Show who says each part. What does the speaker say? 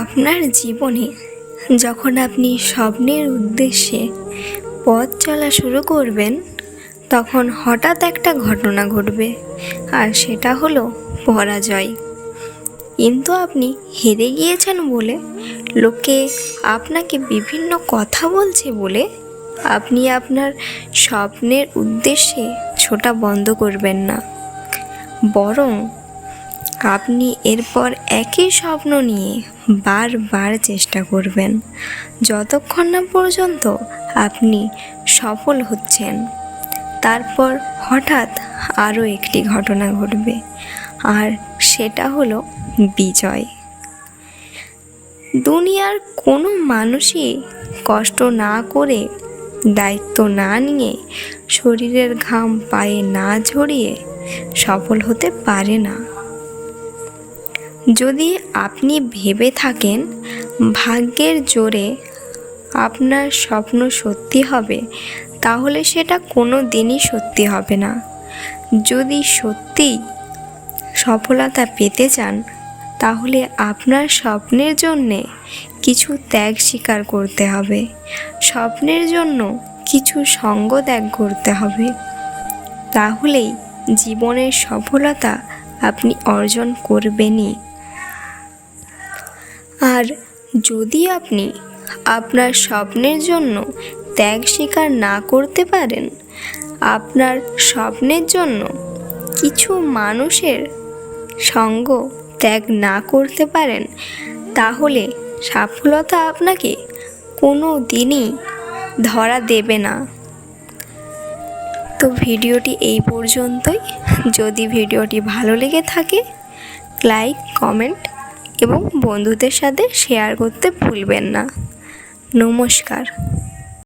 Speaker 1: আপনার জীবনে যখন আপনি স্বপ্নের উদ্দেশ্যে পথ চলা শুরু করবেন, তখন হঠাৎ একটা ঘটনা ঘটবে, আর সেটা হলো পরাজয়। কিন্তু আপনি হেরে গিয়েছেন বলে, লোকে আপনাকে বিভিন্ন কথা বলছে বলে আপনি আপনার স্বপ্নের উদ্দেশ্যে ছোটা বন্ধ করবেন না, বরং আপনি এরপর একই স্বপ্ন নিয়ে বারবার চেষ্টা করবেন, যতক্ষণ না পর্যন্ত আপনি সফল হচ্ছেন। তারপর হঠাৎ আরও একটি ঘটনা ঘটবে, আর সেটা হলো বিজয়। দুনিয়ার কোনো মানুষই কষ্ট না করে, দায়িত্ব না নিয়ে, শরীরের ঘাম পায়ে না ঝরিয়ে সফল হতে পারে না। যদি আপনি ভেবে থাকেন ভাগ্যের জোরে আপনার স্বপ্ন সত্যি হবে, তাহলে সেটা কোনো দিনই সত্যি হবে না। যদি সত্যিই সফলতা পেতে চান, তাহলে আপনার স্বপ্নের জন্যে কিছু ত্যাগ স্বীকার করতে হবে, স্বপ্নের জন্য কিছু সঙ্গ ত্যাগ করতে হবে। তাহলেই জীবনের সফলতা আপনি অর্জন করবেনই। আর যদি আপনি আপনার স্বপ্নের জন্য ত্যাগ স্বীকার না করতে পারেন, আপনার স্বপ্নের জন্য কিছু মানুষের সঙ্গ ত্যাগ না করতে পারেন, তাহলে সফলতা আপনাকে কোনো দিনই ধরা দেবে না। তো ভিডিওটি এই পর্যন্তই। যদি ভিডিওটি ভালো লেগে থাকে, লাইক, কমেন্ট এবং বন্ধুদের সাথে শেয়ার করতে ভুলবেন না। নমস্কার।